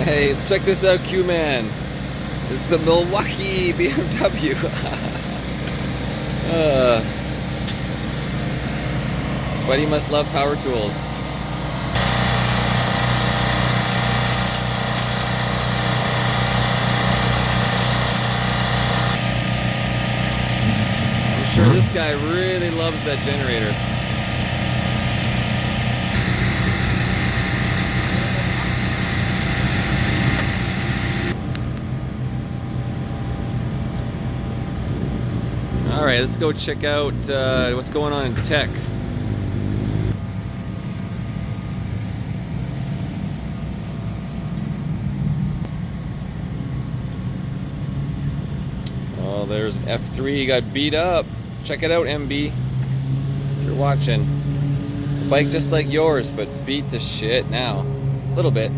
Hey, check this out, Q-Man. It's the Milwaukee BMW. Buddy must love power tools. I'm sure this guy really loves that generator. All right, let's go check out what's going on in tech. Oh, there's F3 got beat up. Check it out, MB, if you're watching. A bike just like yours, but beat the shit now. A little bit.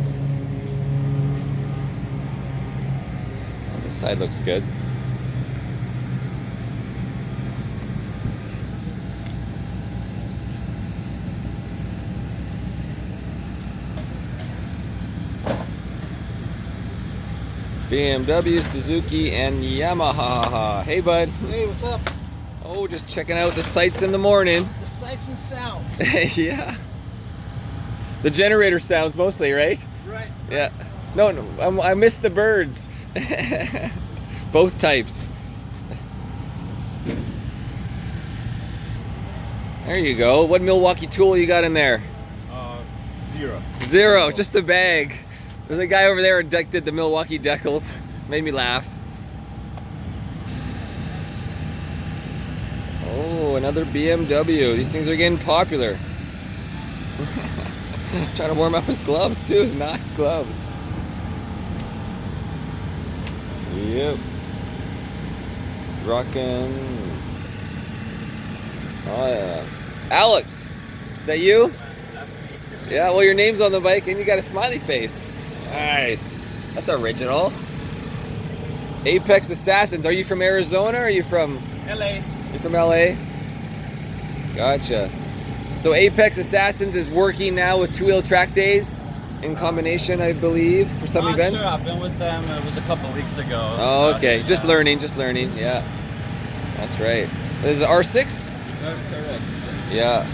Oh, this side looks good. BMW, Suzuki, and Yamaha. Hey, bud. Hey, what's up? Oh, just checking out the sights in the morning. The sights and sounds. Yeah. The generator sounds mostly, right? Right. Yeah. No, I missed the birds. Both types. There you go. What Milwaukee tool you got in there? Zero. Zero, just the bag. There's a guy over there who did the Milwaukee decals. Made me laugh. Oh, another BMW. These things are getting popular. Trying to warm up his gloves too, his Knox gloves. Yep. Rockin'. Oh yeah. Alex, is that you? That's me. Yeah, well your name's on the bike and you got a smiley face. Nice. That's original. Apex Assassins. Are you from Arizona or are you from LA? You're from LA? Gotcha. So Apex Assassins is working now with Two Wheel Trackdays in combination, I believe, for some events? Sure, I've been with them. It was a couple of weeks ago. Oh, okay. Just learning. Yeah. That's right. This is R6? Correct. Yeah.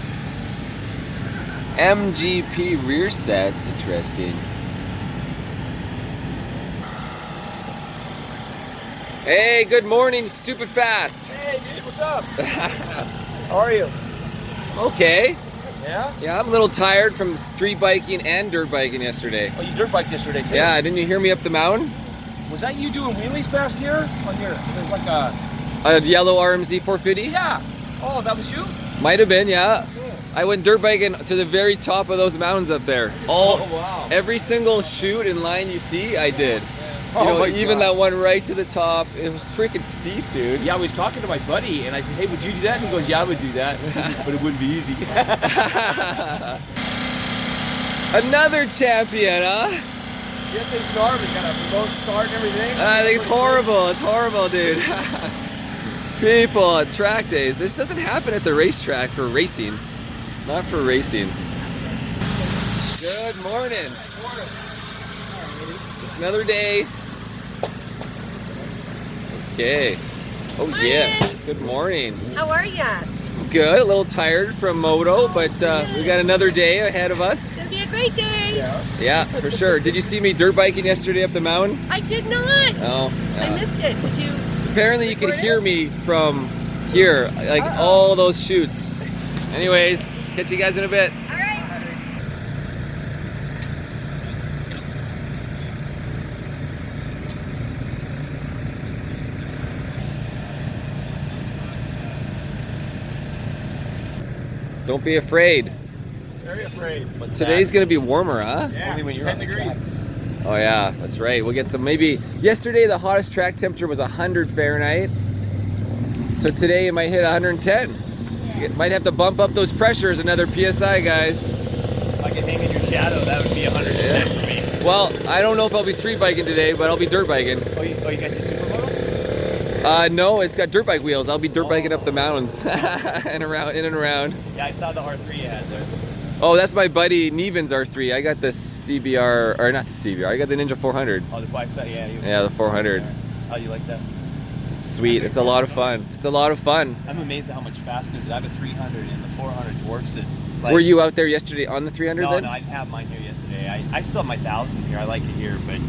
MGP rear sets. Interesting. Hey, good morning, stupid fast. Hey, dude, what's up? How are you? Okay. Yeah? Yeah, I'm a little tired from street biking and dirt biking yesterday. Oh, you dirt biked yesterday, too? Yeah, didn't you hear me up the mountain? Was that you doing wheelies past here? On here? There's like a yellow RMZ 450? Yeah. Oh, that was you? Might have been, yeah. Cool. I went dirt biking to the very top of those mountains up there. Oh, wow. Every single chute and line you see, I did. You Oh know, my even God. that one right to the top, it was freaking steep, dude. Yeah, I was talking to my buddy, and I said, hey, would you do that? And he goes, yeah, I would do that. He says, but it wouldn't be easy. Another champion, huh? Yes, they start. We got a remote start and everything. I think it's horrible. It's horrible, dude. People at Trackdays. This doesn't happen at the racetrack for racing. Not for racing. Good morning. Just another day. Okay. Oh yeah. Good morning. How are ya? Good. A little tired from moto, but we got another day ahead of us. It's gonna be a great day. Yeah, for sure. Did you see me dirt biking yesterday up the mountain? I did not. Oh. I missed it. Did you? Apparently you can record hear it? me from here, like all those chutes. Anyways, catch you guys in a bit. All right. Don't be afraid. Very afraid. Today's gonna be warmer, huh? Yeah, Only when you're 10 on the degrees. track. Oh yeah, that's right. We'll get some, maybe, yesterday the hottest track temperature was 100 Fahrenheit. So today it might hit 110. You might have to bump up those pressures another PSI, guys. If I could hang in your shadow, that would be 100% for me. Well, I don't know if I'll be street biking today, but I'll be dirt biking. Oh, you got your Superbike? No, it's got dirt bike wheels. I'll be dirt biking up the mountains and around, in and around. Yeah, I saw the R3 you had there. Oh, that's my buddy Neven's R3. I got the CBR, or not the CBR. I got the Ninja 400. Oh, the 5-set, yeah. Yeah, the 400. How do you like that? It's sweet. It's a lot of fun. It's a lot of fun. I'm amazed at how much faster. I have a 300 and the 400 dwarfs it. Like, Were you out there yesterday on the 300 no, then? No, I didn't have mine here yesterday. I still have my 1000 here. I like it here, but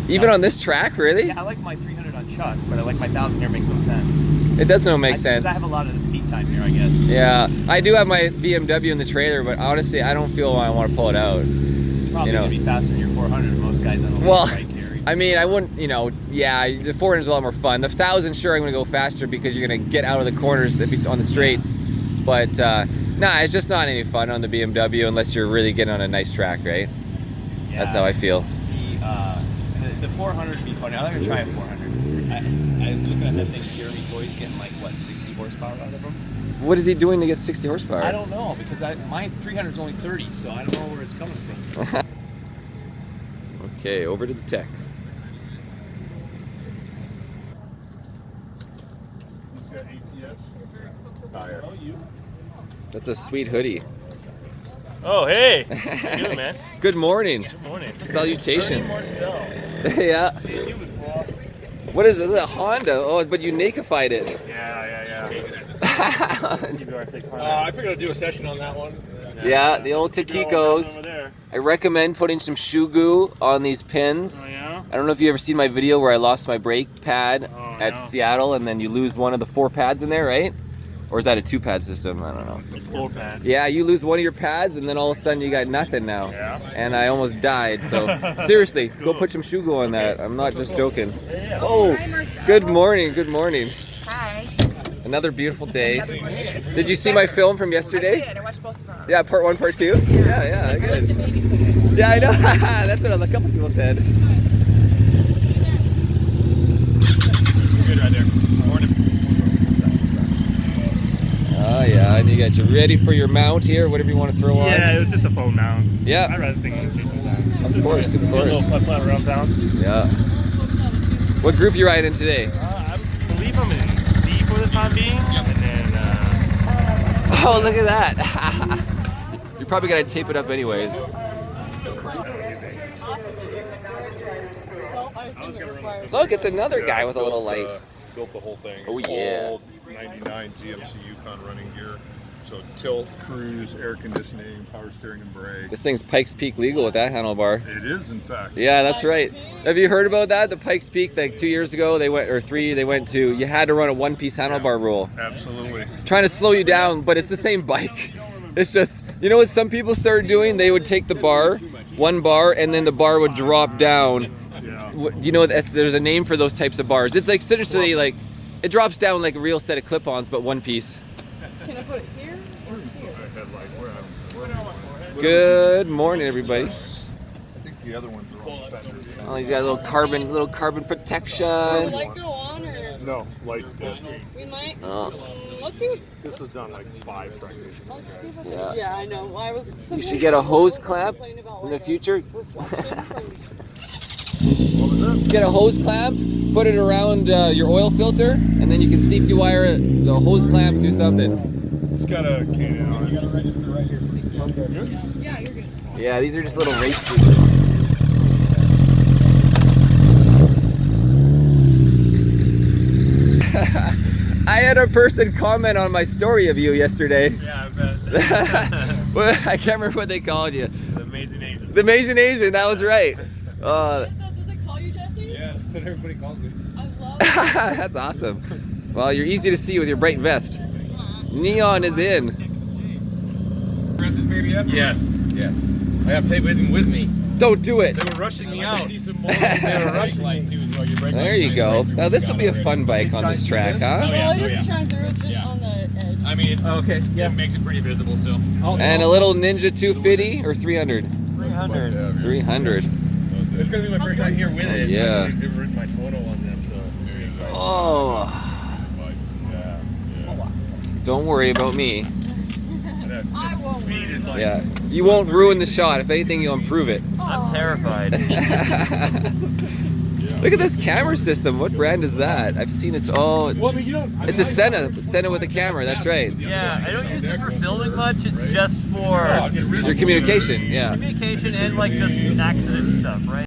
Even on this track, really? yeah, I like my 300 on Chuck, but I like my 1000 here. Makes no sense. It does not make sense. I have a lot of the seat time here, I guess. Yeah, I do have my BMW in the trailer, but honestly, I don't feel I want to pull it out. It's probably You know. gonna be faster than your 400 than most guys on the Well, bike carry. I mean, I wouldn't, you know, yeah, the 400 is a lot more fun. The 1000, sure, I'm going to go faster because you're going to get out of the corners on the straights. But, nah, it's just not any fun on the BMW unless you're really getting on a nice track, right? Yeah. That's how I feel. The 400 would be funny. I'm gonna try a 400. I was looking at that thing. Jeremy Toy's getting like what, 60 horsepower out of him? What is he doing to get 60 horsepower? I don't know because my 300 is only 30, so I don't know where it's coming from. Okay, over to the tech. That's a sweet hoodie. Oh, hey. How you doing, man? Good morning. Good morning. Salutations. Marcel. Yeah. Seen you before. What is it? A Honda? Oh, but you nakeified it. Yeah. CBR 600. I figured I'd do a session on that one. Yeah, the old Taquitos. Over there. I recommend putting some shoe goo on these pins. Oh, yeah? I don't know if you ever seen my video where I lost my brake pad at no. Seattle and then you lose one of the 4 pads in there, right? Or is that a 2-pad system? I don't know. It's 4 pad. Yeah, you lose one of your pads and then all of a sudden you got nothing now. Yeah. And I almost died, so seriously, cool. go put some shoe goo on that. I'm not just joking. Yeah. Oh, Hi, Marcel. good morning, good morning. Hi. Another beautiful day. Did you see my film from I yesterday? did. I watched both of them. Yeah, part 1, part 2? Yeah, I like the good. baby footage. Yeah, I know. That's what a couple people said. Good right there. Morning. Oh yeah, and you got you ready for your mount here, whatever you want to throw on. Yeah, it was just a phone mount. Yeah. I'd rather think on the street sometimes. Of course, of A course. little putt around town. Yeah. What group you riding today? I believe I'm in C for the time being. And then, Oh, look at that. You're probably gonna tape it up anyways. Look, it's another guy with a little light. Built the whole thing. Oh, It's yeah. all 99 GMC Yukon running gear. So tilt, cruise, air conditioning, power steering and brake. This thing's Pikes Peak legal with that handlebar. It is, in fact. Yeah, that's right. Have you heard about that? The Pikes Peak, like 2 years ago, they went, or 3, they went to, you had to run a 1-piece handlebar rule. Absolutely. Trying to slow you down, but it's the same bike. It's just, you know what some people started doing? They would take the bar, 1 bar, and then the bar would drop down. Yeah. You know, there's a name for those types of bars. It's like seriously, like it drops down like a real set of clip-ons, but 1 piece. Can I put it here or here? Good morning, everybody. I think the other ones are all fenders. Oh, he's got a little carbon protection. Will light go on or No, lights did. we might? Oh. Let's see what. This was done like 5 Trackdays ago. Let's see what. Yeah. Yeah, I know. I was. You should get a hose clamp in the future. What was that? Get a hose clamp, put it around your oil filter, and then you can safety wire the hose clamp to something. It's got a K-in on it. Yeah, you're good. Yeah, these are just little race stickers. I had a person comment on my story of you yesterday. yeah, I bet. Well, I can't remember what they called you. The amazing Asian. The Amazing Asian, that was right. That's what they call you, Jesse? Yeah, that's what everybody calls me. I love it. That's awesome. Well, you're easy to see with your bright vest. Neon is in. Press this baby up? Yes. I have to take him with me. Don't do it. They were rushing me out. They were rushing me too. There you go. Now this will be a fun bike on this track, huh? Well, it doesn't shine through. It's just on the edge. I mean, it's, Okay. it makes it pretty visible still. And a little Ninja 250 or 300? 300. 300. It's gonna be my first time here with it. Yeah. I've never ridden my Toronto on this, so very excited. Oh, don't worry about me. I won't. Speed is like Yeah, you won't ruin the shot. If anything, you'll improve it. I'm terrified. Look at this camera system. What brand is that? I've seen it. Oh, well, I mean, you don't. it's a Senna. Senna with a camera. That's right. Yeah, I don't use it for filming much. It's just for Your communication, yeah. communication and like just accident stuff, right?